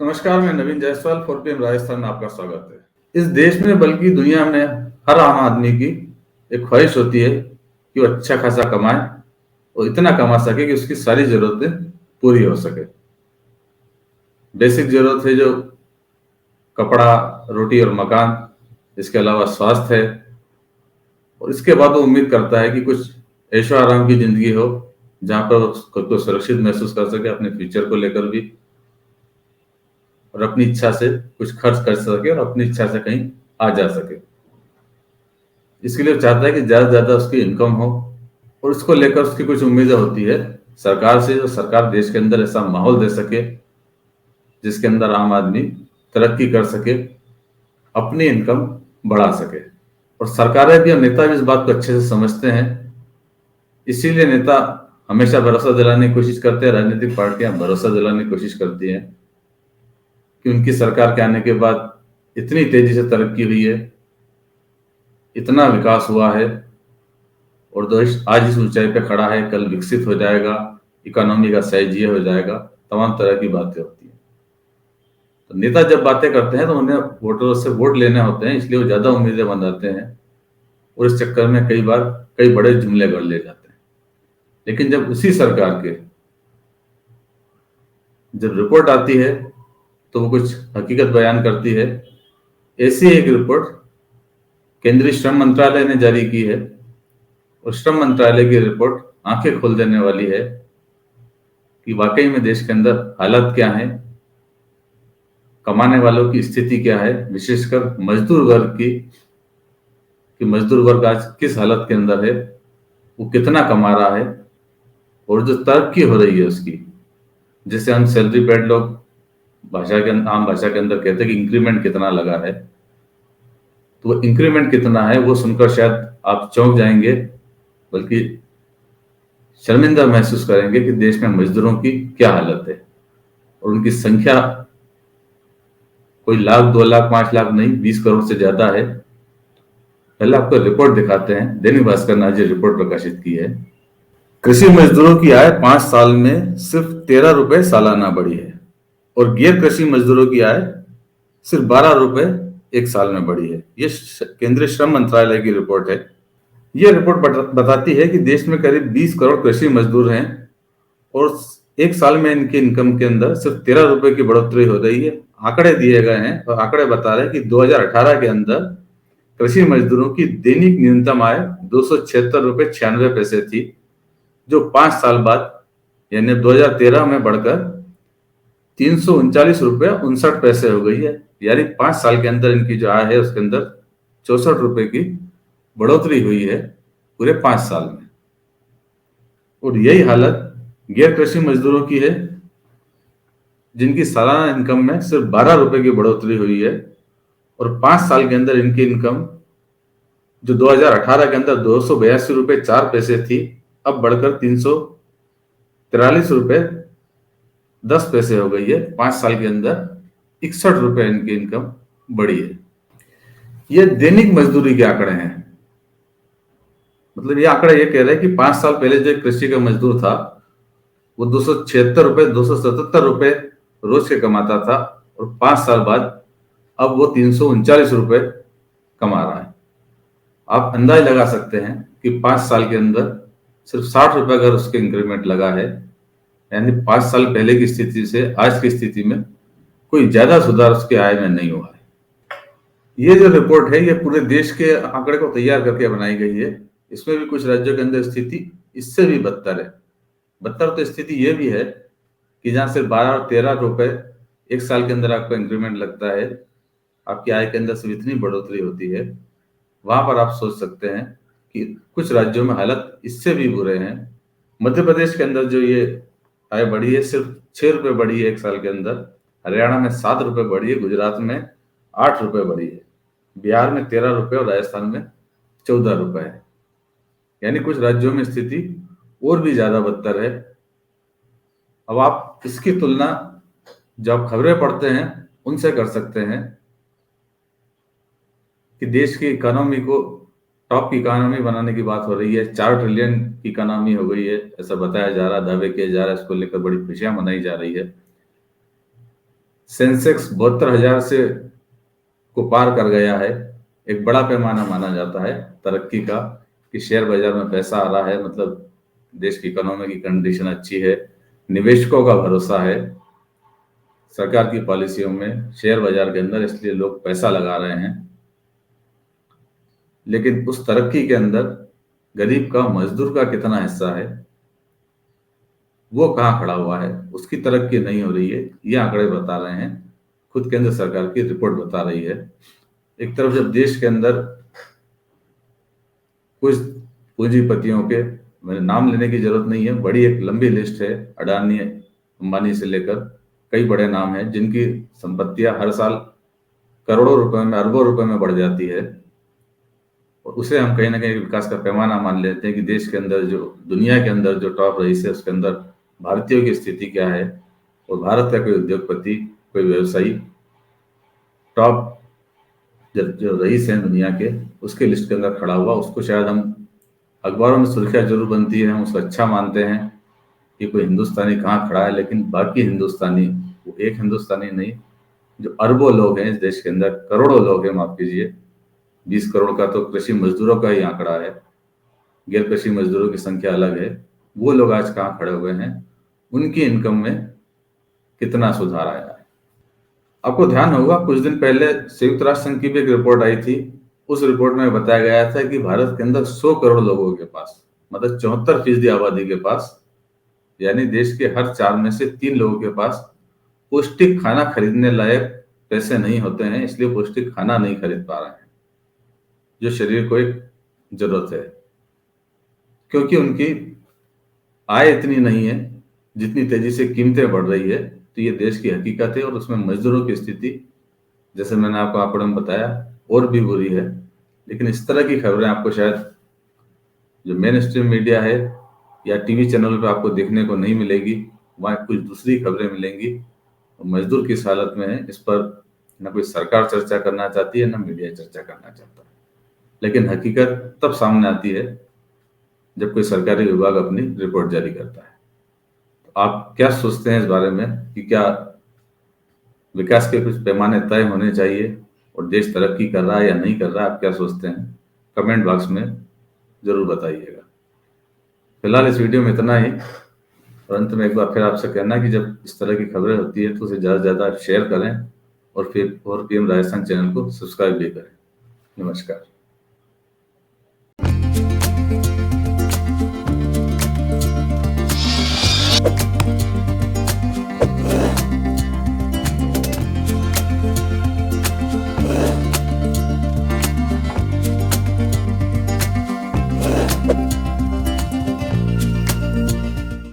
नमस्कार, मैं नवीन जायसवाल, 4PM राजस्थान में आपका स्वागत है। इस देश में बल्कि दुनिया में हर आम आदमी की एक ख्वाहिश होती है कि वो अच्छा खासा कमाए और इतना कमा सके कि उसकी सारी जरूरतें पूरी हो सके। बेसिक जरूरत है जो कपड़ा, रोटी और मकान, इसके अलावा स्वास्थ्य है, और इसके बाद वो उम्मीद करता है कि कुछ ऐशो आराम की जिंदगी हो जहां पर वो खुद को सुरक्षित महसूस कर सके, अपने फ्यूचर को लेकर भी, और अपनी इच्छा से कुछ खर्च कर सके और अपनी इच्छा से कहीं आ जा सके। इसके लिए वो चाहता है कि ज्यादा से ज्यादा उसकी इनकम हो, और उसको लेकर उसकी कुछ उम्मीदें होती है सरकार से, जो सरकार देश के अंदर ऐसा माहौल दे सके जिसके अंदर आम आदमी तरक्की कर सके, अपनी इनकम बढ़ा सके। और सरकारें भी और नेता भी इस बात को अच्छे से समझते हैं। इसीलिए नेता हमेशा भरोसा दिलाने की कोशिश करते हैं, राजनीतिक पार्टियां भरोसा दिलाने की कोशिश करती हैं कि उनकी सरकार के आने के बाद इतनी तेजी से तरक्की हुई है, इतना विकास हुआ है, और देश आज इस ऊंचाई पे खड़ा है, कल विकसित हो जाएगा, इकोनॉमी का साइज ये हो जाएगा, तमाम तरह की बातें होती हैं। तो नेता जब बातें करते हैं तो उन्हें वोटरों से वोट लेने होते हैं, इसलिए वो ज्यादा उम्मीदें बनाते हैं, और इस चक्कर में कई बार कई बड़े जुमले गढ़ ले जाते हैं। लेकिन जब उसी सरकार के जब रिपोर्ट आती है तो वो कुछ हकीकत बयान करती है। ऐसी एक रिपोर्ट केंद्रीय श्रम मंत्रालय ने जारी की है, और श्रम मंत्रालय की रिपोर्ट आंखें खोल देने वाली है कि वाकई में देश के अंदर हालत क्या है, कमाने वालों की स्थिति क्या है, विशेषकर मजदूर वर्ग की, कि मजदूर वर्ग आज किस हालत के अंदर है, वो कितना कमा रहा है, और जो तरक्की हो रही है उसकी, जैसे हम सैलरी पेड लोग आम भाषा के अंदर कहते हैं कि इंक्रीमेंट कितना लगा है, तो वो इंक्रीमेंट कितना है वो सुनकर शायद आप चौंक जाएंगे, बल्कि शर्मिंदा महसूस करेंगे कि देश में मजदूरों की क्या हालत है, और उनकी संख्या कोई लाख, 2 लाख, 5 लाख नहीं, 20 करोड़ से ज्यादा है। पहले आपको रिपोर्ट दिखाते हैं। दैनिक भास्कर ने आज ये रिपोर्ट प्रकाशित की है। कृषि मजदूरों की आय 5 साल में सिर्फ 13 रुपए सालाना बढ़ी है, और गैर कृषि मजदूरों की आय सिर्फ 12 रुपए एक साल में बढ़ी है। ये केंद्रीय श्रम मंत्रालय की रिपोर्ट है। यह रिपोर्ट बताती है कि देश में करीब 20 करोड़ कृषि मजदूर हैं, और एक साल में इनकी इनकम के अंदर सिर्फ 13 रुपए की बढ़ोतरी हो रही है। आंकड़े दिए गए हैं, और आंकड़े बता रहे हैं कि 2018 के अंदर कृषि मजदूरों की दैनिक न्यूनतम आय 276 रुपए 96 पैसे थी, जो 5 साल बाद यानी 2013 में बढ़कर 339 रुपए 59 पैसे हो गई है। यानी 5 साल के अंदर इनकी जो आय है उसके अंदर 64 रुपए की बढ़ोतरी हुई है पूरे 5 साल में। और यही हालत गैर कृषि मजदूरों की है, जिनकी सालाना इनकम में सिर्फ 12 रुपए की बढ़ोतरी हुई है, और 5 साल के अंदर इनकी इनकम जो 2018 के अंदर 282 रुपए 4 पैसे थी, अब बढ़कर 343 रुपए 10 पैसे हो गई है। 5 साल के अंदर 61 रुपए इनकी इनकम बढ़ी है। ये दैनिक मजदूरी के आंकड़े हैं। मतलब ये आंकड़े ये कह रहे हैं कि 5 साल पहले जो कृषि का मजदूर था वो 276 रुपए 277 रुपए रोज के कमाता था, और 5 साल बाद अब वो 339 रुपए कमा रहा है। आप अंदाज लगा सकते हैं कि 5 साल के अंदर सिर्फ 60 रुपए अगर उसके इंक्रीमेंट लगा है, यानी 5 साल पहले की स्थिति से आज की स्थिति में कोई ज्यादा सुधार उसके आय में नहीं हुआ है। ये जो रिपोर्ट है ये पूरे देश के आंकड़े को तैयार करके बनाई गई है। इसमें भी कुछ राज्यों के अंदर स्थिति इससे भी बदतर है। बदतर तो स्थिति ये भी है कि जहां सिर्फ 12 और 13 रुपए एक साल के अंदर आपको इंक्रीमेंट लगता है, आपकी आय के अंदर सिर्फ इतनी बढ़ोतरी होती है, वहां पर आप सोच सकते हैं कि कुछ राज्यों में हालत इससे भी बुरे हैं। मध्य प्रदेश के अंदर जो ये आय बढ़ी है सिर्फ 6 रुपए बढ़ी है एक साल के अंदर, हरियाणा में 7 रुपए बढ़ी है, गुजरात में 8 रुपए बढ़ी है, बिहार में 13 रुपए और राजस्थान में 14 रुपए है। यानी कुछ राज्यों में स्थिति और भी ज्यादा बदतर है। अब आप इसकी तुलना जो आप खबरें पढ़ते हैं उनसे कर सकते हैं कि देश की इकोनॉमी को टॉप की इकोनॉमी बनाने की बात हो रही है। 4 ट्रिलियन की इकोनॉमी हो गई है, ऐसा बताया जा रहा है, दावे किए जा रहा है, इसको लेकर बड़ी खुशियां मनाई जा रही है। सेंसेक्स 72,000 से को पार कर गया है। एक बड़ा पैमाना माना जाता है तरक्की का, कि शेयर बाजार में पैसा आ रहा है, मतलब देश की इकोनॉमी की कंडीशन अच्छी है, निवेशकों का भरोसा है सरकार की पॉलिसियों में शेयर बाजार के अंदर, इसलिए लोग पैसा लगा रहे हैं। लेकिन उस तरक्की के अंदर गरीब का, मजदूर का कितना हिस्सा है, वो कहाँ खड़ा हुआ है, उसकी तरक्की नहीं हो रही है। ये आंकड़े बता रहे हैं, खुद केंद्र सरकार की रिपोर्ट बता रही है। एक तरफ जब देश के अंदर कुछ पूंजीपतियों के, मैंने नाम लेने की जरूरत नहीं है, बड़ी एक लंबी लिस्ट है, अडानी अंबानी से लेकर कई बड़े नाम हैं जिनकी संपत्तियां हर साल करोड़ों रुपए में, अरबों रुपए में बढ़ जाती है। और उसे हम कहीं ना कहीं विकास का पैमाना मान लेते हैं कि देश के अंदर जो, दुनिया के अंदर जो टॉप रईस है उसके अंदर भारतीयों की स्थिति क्या है। और भारत का कोई उद्योगपति, कोई व्यवसायी टॉप जो रईस हैं दुनिया के, उसके लिस्ट के अंदर खड़ा हुआ, उसको शायद हम, अखबारों में सुर्खियां जरूर बनती है, हम उसको अच्छा मानते हैं कि कोई हिंदुस्तानी कहाँ खड़ा है, लेकिन बाकी हिंदुस्तानी, वो एक हिंदुस्तानी नहीं, जो अरबों लोग हैं इस देश के अंदर, करोड़ों लोग हैं, माफ कीजिए, 20 करोड़ का तो कृषि मजदूरों का ही आंकड़ा है, गैर कृषि मजदूरों की संख्या अलग है, वो लोग आज कहाँ खड़े हुए हैं, उनकी इनकम में कितना सुधार आया है। आपको ध्यान होगा कुछ दिन पहले संयुक्त राष्ट्र संघ की भी एक रिपोर्ट आई थी। उस रिपोर्ट में बताया गया था कि भारत के अंदर 100 करोड़ लोगों के पास, मतलब 74% आबादी के पास, यानी देश के हर 4 में से 3 लोगों के पास पौष्टिक खाना खरीदने लायक पैसे नहीं होते हैं, इसलिए पौष्टिक खाना नहीं खरीद पा रहे हैं जो शरीर को एक जरूरत है, क्योंकि उनकी आय इतनी नहीं है जितनी तेजी से कीमतें बढ़ रही है। तो ये देश की हकीकत है, और उसमें मजदूरों की स्थिति, जैसे मैंने आपको आंकड़ों में बताया, और भी बुरी है। लेकिन इस तरह की खबरें आपको शायद जो मेन स्ट्रीम मीडिया है या टीवी चैनल पे आपको देखने को नहीं मिलेगी, वहाँ कुछ दूसरी खबरें मिलेंगी। मजदूर किस हालत में है, इस पर न कोई सरकार चर्चा करना चाहती है, न मीडिया चर्चा करना चाहता है। लेकिन हकीकत तब सामने आती है जब कोई सरकारी विभाग अपनी रिपोर्ट जारी करता है। तो आप क्या सोचते हैं इस बारे में कि क्या विकास के कुछ पैमाने तय होने चाहिए और देश तरक्की कर रहा है या नहीं कर रहा है? आप क्या सोचते हैं, कमेंट बॉक्स में जरूर बताइएगा। फिलहाल इस वीडियो में इतना ही, और अंत में एक बार फिर आपसे कहना कि जब इस तरह की खबरें होती है तो उसे ज़्यादा से ज़्यादा शेयर करें, और फिर और पीएम राजस्थान चैनल को सब्सक्राइब भी करें। नमस्कार।